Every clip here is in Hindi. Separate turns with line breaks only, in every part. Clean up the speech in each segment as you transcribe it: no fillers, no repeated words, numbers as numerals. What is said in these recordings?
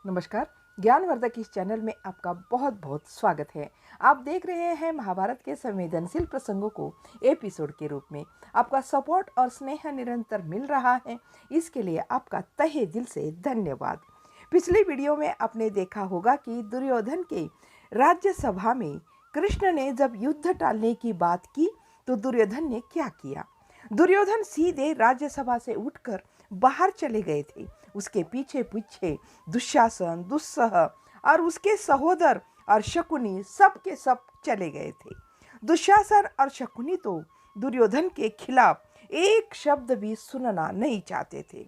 नमस्कार। ज्ञानवर्धक इस चैनल में आपका बहुत बहुत स्वागत है। आप देख रहे हैं महाभारत के संवेदनशील प्रसंगों को एपिसोड के रूप में। आपका सपोर्ट और स्नेह निरंतर मिल रहा है, इसके लिए आपका तहे दिल से धन्यवाद। पिछली वीडियो में आपने देखा होगा कि दुर्योधन के राज्यसभा में कृष्ण ने जब युद्ध टालने की बात की तो दुर्योधन ने क्या किया। दुर्योधन सीधे राज्यसभा से उठकर बाहर चले गए थे। उसके पीछे पीछे दुशासन, दुस्सह और उसके सहोदर और शकुनी सब के सब चले गए थे। दुशासन और शकुनी तो दुर्योधन के खिलाफ एक शब्द भी सुनना नहीं चाहते थे।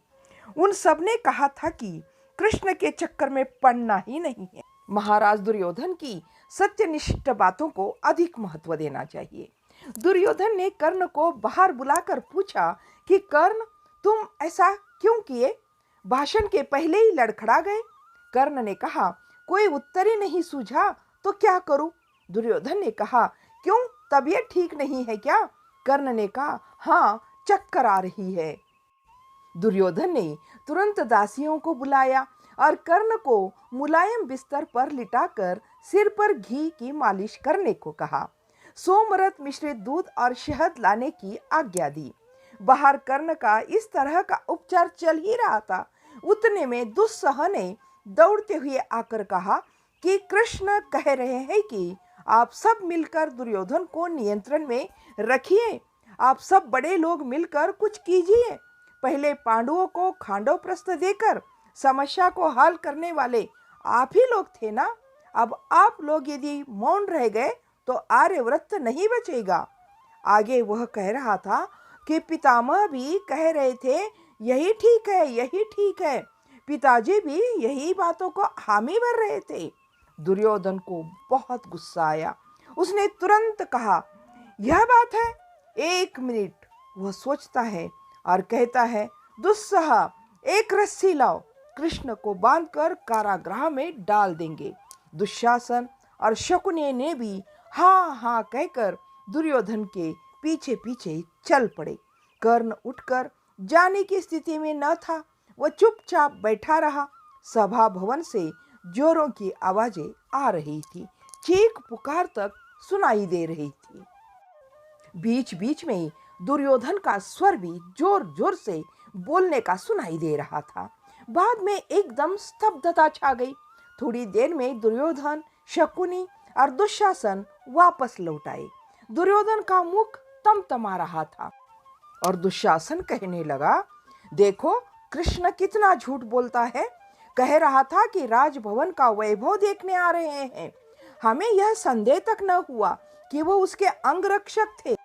उन सब ने कहा था कि कृष्ण के चक्कर में पड़ना ही नहीं है। महाराज दुर्योधन की सत्यनिष्ठ बातों को अधिक महत्व देना चाहिए। दुर्योधन ने कर्ण को बाहर बुलाकर पूछा कि कर्ण, तुम ऐसा क्यों किए? भाषण के पहले ही लड़खड़ा गए। कर्ण ने कहा, कोई उत्तर ही नहीं सूझा तो क्या करूं? दुर्योधन ने कहा, क्यों, तबीयत ठीक नहीं है क्या? कर्ण ने कहा, हाँ, चक्कर आ रही है। दुर्योधन ने तुरंत दासियों को बुलाया और कर्ण को मुलायम बिस्तर पर लिटाकर सिर पर घी की मालिश करने को कहा। सोमरस मिश्रित दूध और शहद लाने की आज्ञा दी। बाहर कर्ण का इस तरह का उपचार चल ही रहा था। उतने में दुस्सह ने दौड़ते हुए आकर कहा कि कृष्ण कह रहे हैं कि आप सब मिलकर दुर्योधन को नियंत्रण में रखिए। आप सब बड़े लोग मिलकर कुछ कीजिए। पहले पांडवों को खांडव प्रस्थ देकर समस्या को हल करने वाले आप ही लोग थे ना। अब आप लोग यदि मौन रह गए तो आर्यव्रत नहीं बचेगा। आगे वह कह रहा था कि पितामह भी कह रहे थे, यही ठीक है, यही ठीक है। पिताजी भी यही बातों को हामी भर रहे थे। दुर्योधन को बहुत गुस्सा आया। उसने तुरंत कहा, यह बात है? एक मिनट। वह सोचता है और कहता है, दुस्सह, एक रस्सी लाओ, कृष्ण को बांधकर कारागृह में डाल देंगे। दुशासन और शकुनी ने भी हाँ हाँ कहकर दुर्योधन के पीछे पीछे चल पड़े। कर्ण उठकर जाने की स्थिति में न था। वह चुपचाप बैठा रहा। सभा भवन से जोरों की आवाजें आ रही थी। चीख पुकार तक सुनाई दे रही थी। बीच बीच में दुर्योधन का स्वर भी जोर जोर से बोलने का सुनाई दे रहा था। बाद में एकदम स्तब्धता छा गई। थोड़ी देर में दुर्योधन, शकुनी और दुशासन वापस लौट आए। दुर्योधन का मुख तमतमा रहा था और दुशासन कहने लगा, देखो कृष्ण कितना झूठ बोलता है। कह रहा था कि राजभवन का वैभव देखने आ रहे हैं। हमें यह संदेह तक न हुआ कि वो उसके अंगरक्षक थे।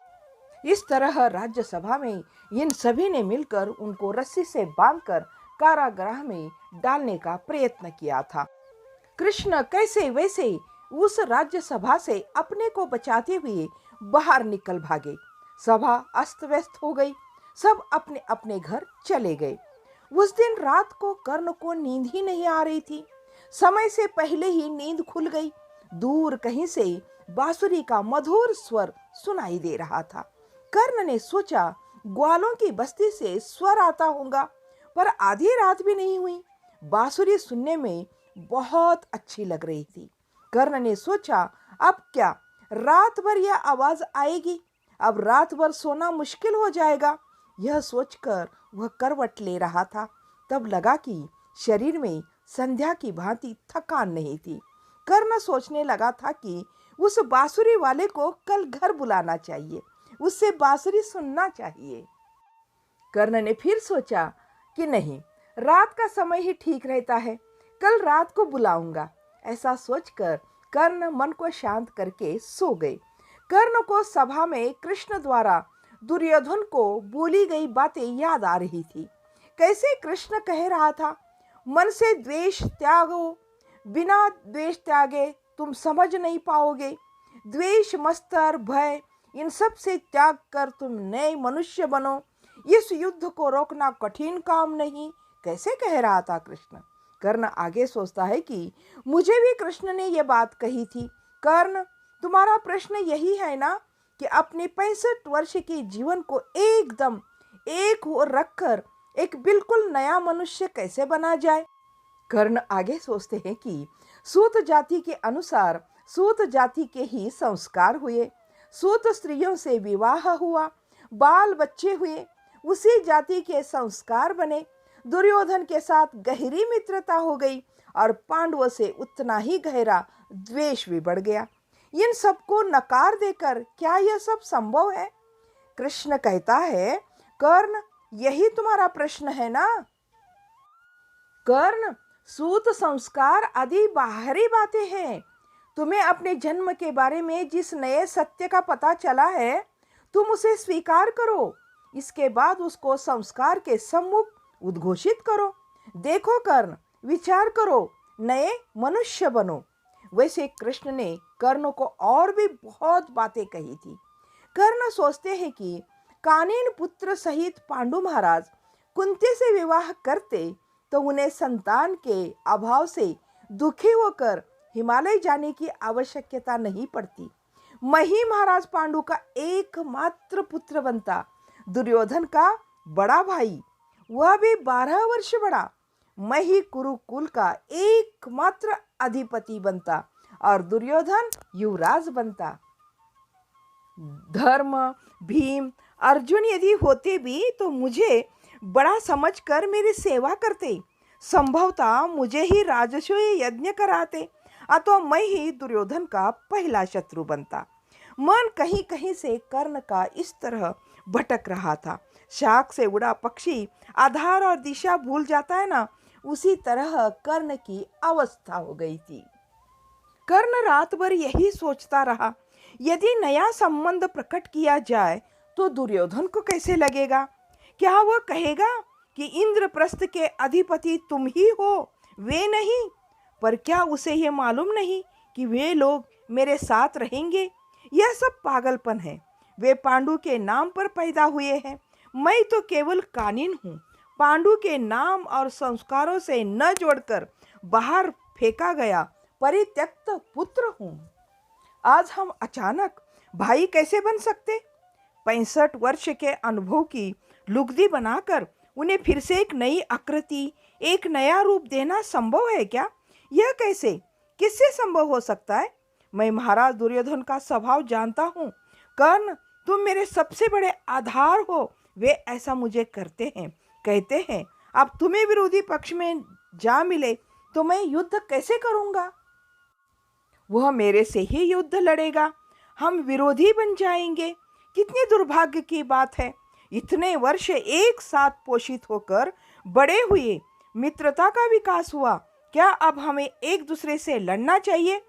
इस तरह राज्यसभा में इन सभी ने मिलकर उनको रस्सी से बांधकर कारागृह में डालने का प्रयत्न किया था। कृष्ण कैसे वैसे उस राज्यसभा से अपने को बचाते हुए बाहर निकल भागे। सभा अस्त व्यस्त हो गई। सब अपने अपने घर चले गए। उस दिन रात को कर्ण को नींद ही नहीं आ रही थी। समय से पहले ही नींद खुल गई। दूर कहीं से बांसुरी का मधुर स्वर सुनाई दे रहा था। कर्ण ने सोचा, ग्वालों की बस्ती से स्वर आता होगा, पर आधी रात भी नहीं हुई। बांसुरी सुनने में बहुत अच्छी लग रही थी। कर्ण ने सोचा, अब क्या रात भर यह आवाज आएगी? अब रात भर सोना मुश्किल हो जाएगा। यह सोचकर वह करवट ले रहा था। तब लगा कि शरीर में संध्या की भांति थकान नहीं थी। कर्ण सोचने लगा था कि उस बांसुरी वाले को कल घर बुलाना चाहिए, उससे बांसुरी सुनना चाहिए। कर्ण ने फिर सोचा कि नहीं, रात का समय ही ठीक रहता है, कल रात को बुलाऊंगा। ऐसा सोचकर कर्ण मन को शांत करके सो गए। कर्ण को सभा में कृष्ण द्वारा दुर्योधन को बोली गई बातें याद आ रही थी। कैसे कृष्ण कह रहा था, मन से द्वेष त्यागो, बिना द्वेष त्यागे तुम समझ नहीं पाओगे। द्वेष, मत्सर, भय, इन सब से त्याग कर तुम नए मनुष्य बनो। इस युद्ध को रोकना कठिन काम नहीं। कैसे कह रहा था कृष्ण। कर्ण आगे सोचता है कि मुझे भी कृष्ण ने यह बात कही थी। कर्ण, तुम्हारा प्रश्न यही है ना कि अपने 65 वर्ष के जीवन को एकदम एक ओर रखकर एक बिल्कुल नया मनुष्य कैसे बना जाए। कर्ण आगे सोचते हैं कि सूत जाति के अनुसार सूत जाति के ही संस्कार हुए, सूत स्त्रियों से विवाह हुआ, बाल बच्चे हुए, उसी जाति के संस्कार बने। दुर्योधन के साथ गहरी मित्रता हो गई और पांडवों से उतना ही गहरा द्वेष भी बढ़ गया। इन सबको नकार देकर क्या यह सब संभव है? कृष्ण कहता है, कर्ण, यही तुम्हारा प्रश्न है ना? कर्ण, सूत संस्कार आदि बाहरी बातें हैं। तुम्हें अपने जन्म के बारे में जिस नए सत्य का पता चला है, तुम उसे स्वीकार करो। इसके बाद उसको संस्कार के सम्मुख उद्घोषित करो। देखो कर्ण, विचार करो, नए मनुष्य बनो। वैसे कृष्ण ने कर्ण को और भी बहुत बातें कही थी। कर्ण सोचते हैं कि कानिन पुत्र सहित पांडु महाराज कुंती से विवाह करते तो उन्हें संतान के अभाव से दुखी होकर हिमालय जाने की आवश्यकता नहीं पड़ती। मैं ही महाराज पांडु का एकमात्र पुत्र बनता। दुर्योधन का बड़ा भाई, वह भी 12 वर्ष बड़ा। मैं ही कुरुकुल का एकमात्र अधिपति बनता और दुर्योधन युवराज बनता। धर्म, भीम, अर्जुन यदि होते भी तो मुझे बड़ा समझकर मेरी सेवा करते। संभवतः मुझे ही राजसूय यज्ञ कराते, अतः मैं ही दुर्योधन का पहला शत्रु बनता। मन कहीं कहीं से कर्ण का इस तरह भटक रहा था। शाख से उड़ा पक्षी आधार और दिशा भूल जाता है ना, उसी तरह कर्ण की अवस्था हो गई थी। कर्ण रात भर यही सोचता रहा, यदि नया संबंध प्रकट किया जाए तो दुर्योधन को कैसे लगेगा? क्या वह कहेगा कि इंद्रप्रस्थ के अधिपति तुम ही हो, वे नहीं? पर क्या उसे यह मालूम नहीं कि वे लोग मेरे साथ रहेंगे? यह सब पागलपन है। वे पांडु के नाम पर पैदा हुए हैं, मैं तो केवल कानिन हूँ। पांडु के नाम और संस्कारों से न जोड़कर बाहर फेंका गया परित्यक्त पुत्र हूँ। आज हम अचानक भाई कैसे बन सकते? 65 वर्ष के अनुभव की लुगदी बनाकर उन्हें फिर से एक नई आकृति, एक नया रूप देना संभव है क्या? यह कैसे, किससे संभव हो सकता है? मैं महाराज दुर्योधन का स्वभाव जानता हूँ। कर्ण, तुम मेरे सबसे बड़े आधार हो। वे ऐसा मुझे कहते हैं। अब तुम्हें विरोधी पक्ष में जा मिले तो मैं युद्ध कैसे करूँगा? वह मेरे से ही युद्ध लड़ेगा, हम विरोधी बन जाएंगे। कितनी दुर्भाग्य की बात है। इतने वर्ष एक साथ पोषित होकर बड़े हुए, मित्रता का विकास हुआ। क्या अब हमें एक दूसरे से लड़ना चाहिए?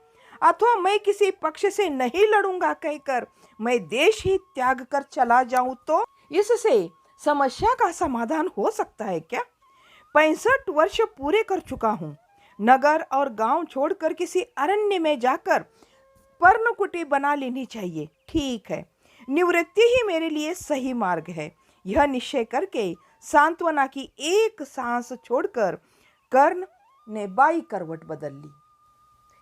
अथवा मैं किसी पक्ष से नहीं लड़ूंगा कहकर मैं देश ही त्याग कर चला जाऊं तो इससे समस्या का समाधान हो सकता है क्या? 65 वर्ष पूरे कर चुका हूं। नगर और गांव छोड़कर किसी अरण्य में जाकर पर्णकुटी बना लेनी चाहिए। ठीक है, निवृत्ति ही मेरे लिए सही मार्ग है। यह निश्चय करके सांत्वना की एक सांस छोड़कर कर्ण ने बाई करवट बदल ली।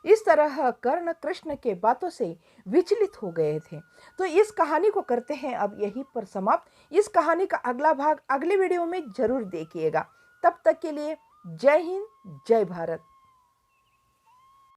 इस तरह कर्ण कृष्ण के बातों से विचलित हो गए थे। तो इस कहानी को करते हैं अब यहीं पर समाप्त। इस कहानी का अगला भाग अगले वीडियो में जरूर देखिएगा। तब तक के लिए जय हिंद, जय भारत।